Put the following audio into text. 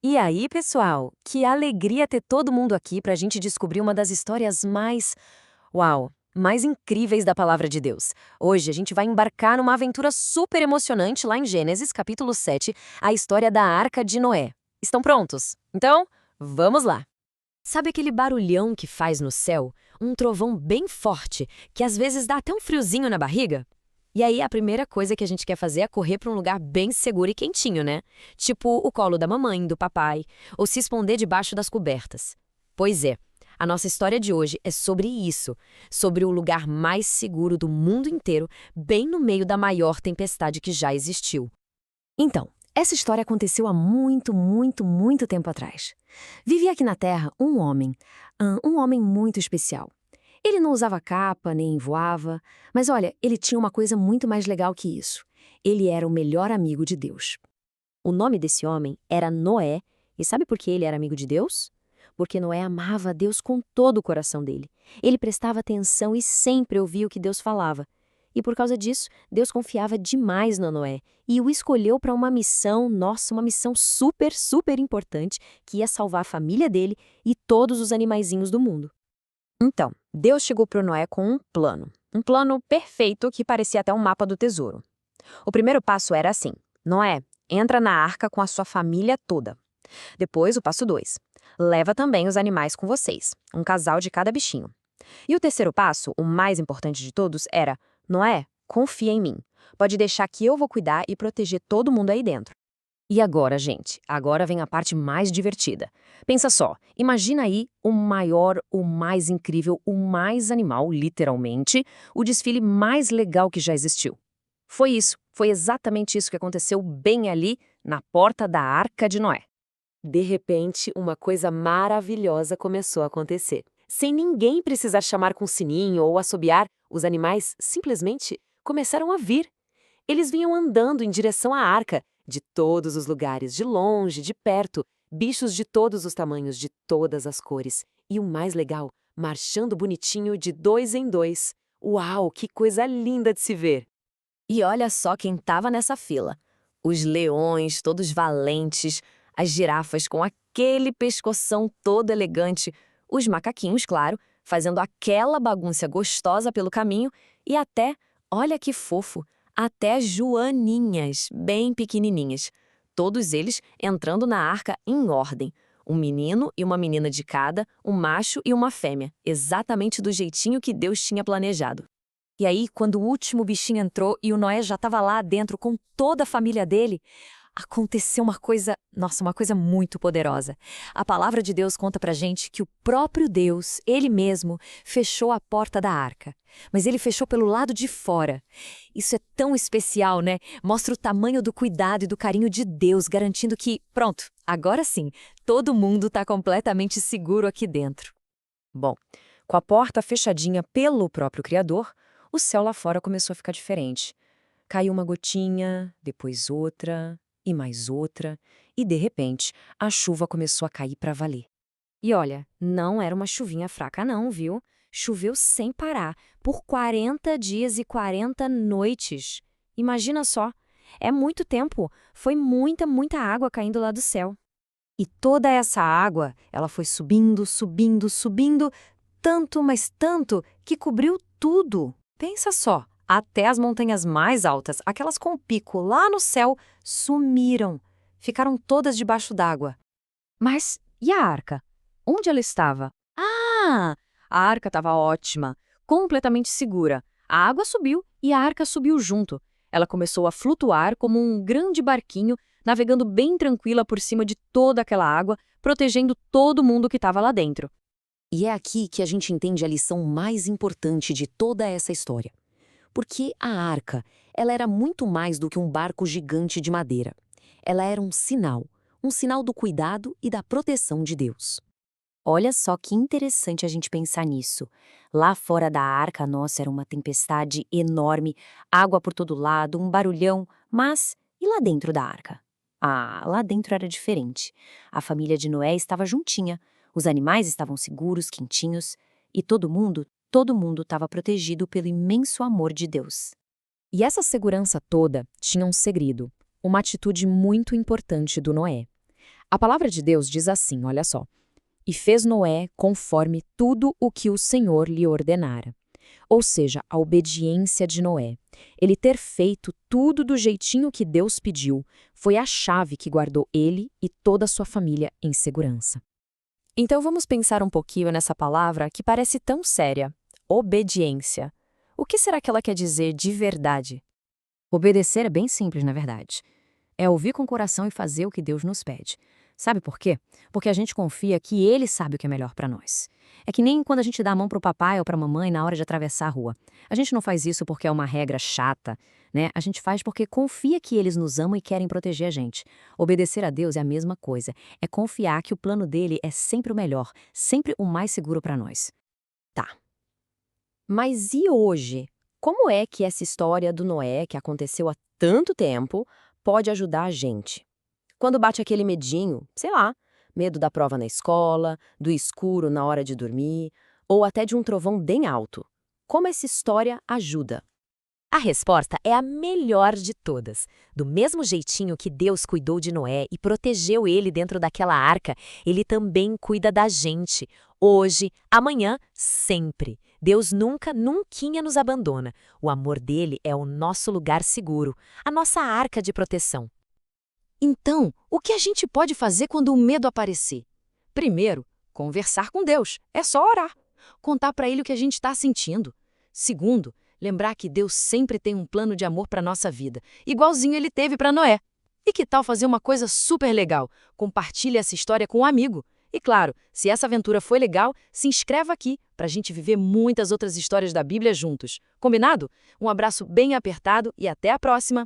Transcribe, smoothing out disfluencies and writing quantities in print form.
E aí, pessoal? Que alegria ter todo mundo aqui para a gente descobrir uma das histórias mais incríveis da Palavra de Deus. Hoje a gente vai embarcar numa aventura super emocionante lá em Gênesis, capítulo 7, a história da Arca de Noé. Estão prontos? Então, vamos lá! Sabe aquele barulhão que faz no céu? Um trovão bem forte, que às vezes dá até um friozinho na barriga? E aí a primeira coisa que a gente quer fazer é correr para um lugar bem seguro e quentinho, né? Tipo o colo da mamãe, do papai, ou se esconder debaixo das cobertas. Pois é, a nossa história de hoje é sobre isso, sobre o lugar mais seguro do mundo inteiro, bem no meio da maior tempestade que já existiu. Então, essa história aconteceu há muito tempo atrás. Vivia aqui na Terra um homem muito especial. Ele não usava capa, nem voava, mas olha, ele tinha uma coisa muito mais legal que isso. Ele era o melhor amigo de Deus. O nome desse homem era Noé, e sabe por que ele era amigo de Deus? Porque Noé amava a Deus com todo o coração dele. Ele prestava atenção e sempre ouvia o que Deus falava. E por causa disso, Deus confiava demais no Noé e o escolheu para uma missão, uma missão super importante que ia salvar a família dele e todos os animaizinhos do mundo. Então, Deus chegou para Noé com um plano perfeito que parecia até um mapa do tesouro. O primeiro passo era assim: Noé, entra na arca com a sua família toda. Depois, o passo 2: leva também os animais com vocês, um casal de cada bichinho. E o terceiro passo, o mais importante de todos, era: Noé, confia em mim. Pode deixar que eu vou cuidar e proteger todo mundo aí dentro. E agora, gente? Agora vem a parte mais divertida. Pensa só, imagina aí o maior, o mais incrível, o mais animal, literalmente, o desfile mais legal que já existiu. Foi exatamente isso que aconteceu bem ali, na porta da Arca de Noé. De repente, uma coisa maravilhosa começou a acontecer. Sem ninguém precisar chamar com sininho ou assobiar, os animais simplesmente começaram a vir. Eles vinham andando em direção à arca, de todos os lugares, de longe, de perto, bichos de todos os tamanhos, de todas as cores. E o mais legal, marchando bonitinho de dois em dois. Uau, que coisa linda de se ver! E olha só quem estava nessa fila. Os leões, todos valentes, as girafas com aquele pescoção todo elegante, os macaquinhos, claro, fazendo aquela bagunça gostosa pelo caminho e até, olha que fofo, até as joaninhas, bem pequenininhas. Todos eles entrando na arca em ordem. Um menino e uma menina de cada, um macho e uma fêmea, exatamente do jeitinho que Deus tinha planejado. E aí, quando o último bichinho entrou e o Noé já estava lá dentro com toda a família dele, aconteceu uma coisa muito poderosa. A palavra de Deus conta pra gente que o próprio Deus, ele mesmo, fechou a porta da arca. Mas ele fechou pelo lado de fora. Isso é tão especial, né? Mostra o tamanho do cuidado e do carinho de Deus, garantindo que, pronto, agora sim, todo mundo está completamente seguro aqui dentro. Bom, com a porta fechadinha pelo próprio Criador, o céu lá fora começou a ficar diferente. Caiu uma gotinha, depois outra, e mais outra, e de repente a chuva começou a cair para valer. E olha, não era uma chuvinha fraca não, viu? Choveu sem parar, por 40 dias e 40 noites. Imagina só, é muito tempo, foi muita água caindo lá do céu. E toda essa água, ela foi subindo, tanto, mas tanto, que cobriu tudo. Pensa só, até as montanhas mais altas, aquelas com pico lá no céu, sumiram. Ficaram todas debaixo d'água. Mas e a arca? Onde ela estava? Ah! A arca estava ótima, completamente segura. A água subiu e a arca subiu junto. Ela começou a flutuar como um grande barquinho, navegando bem tranquila por cima de toda aquela água, protegendo todo mundo que estava lá dentro. E é aqui que a gente entende a lição mais importante de toda essa história. Porque a arca, ela era muito mais do que um barco gigante de madeira. Ela era um sinal do cuidado e da proteção de Deus. Olha só que interessante a gente pensar nisso. Lá fora da arca, nossa, era uma tempestade enorme, água por todo lado, um barulhão, mas e lá dentro da arca? Ah, lá dentro era diferente. A família de Noé estava juntinha, os animais estavam seguros, quentinhos, e todo mundo estava protegido pelo imenso amor de Deus. E essa segurança toda tinha um segredo, uma atitude muito importante do Noé. A palavra de Deus diz assim, olha só. E fez Noé conforme tudo o que o Senhor lhe ordenara. Ou seja, a obediência de Noé. Ele ter feito tudo do jeitinho que Deus pediu foi a chave que guardou ele e toda a sua família em segurança. Então vamos pensar um pouquinho nessa palavra que parece tão séria. Obediência. O que será que ela quer dizer de verdade? Obedecer é bem simples, na verdade. É ouvir com o coração e fazer o que Deus nos pede. Sabe por quê? Porque a gente confia que Ele sabe o que é melhor para nós. É que nem quando a gente dá a mão pro papai ou pra mamãe na hora de atravessar a rua. A gente não faz isso porque é uma regra chata, né? A gente faz porque confia que eles nos amam e querem proteger a gente. Obedecer a Deus é a mesma coisa. É confiar que o plano dele é sempre o melhor, sempre o mais seguro para nós. Tá. Mas e hoje? Como é que essa história do Noé, que aconteceu há tanto tempo, pode ajudar a gente? Quando bate aquele medinho, sei lá, medo da prova na escola, do escuro na hora de dormir, ou até de um trovão bem alto. Como essa história ajuda? A resposta é a melhor de todas. Do mesmo jeitinho que Deus cuidou de Noé e protegeu ele dentro daquela arca, ele também cuida da gente. Hoje, amanhã, sempre. Deus nunca, nunquinha nos abandona. O amor dele é o nosso lugar seguro, a nossa arca de proteção. Então, o que a gente pode fazer quando o medo aparecer? Primeiro, conversar com Deus. É só orar. Contar para Ele o que a gente está sentindo. Segundo, lembrar que Deus sempre tem um plano de amor para nossa vida, igualzinho Ele teve para Noé. E que tal fazer uma coisa super legal? Compartilhe essa história com um amigo. E claro, se essa aventura foi legal, se inscreva aqui para a gente viver muitas outras histórias da Bíblia juntos. Combinado? Um abraço bem apertado e até a próxima!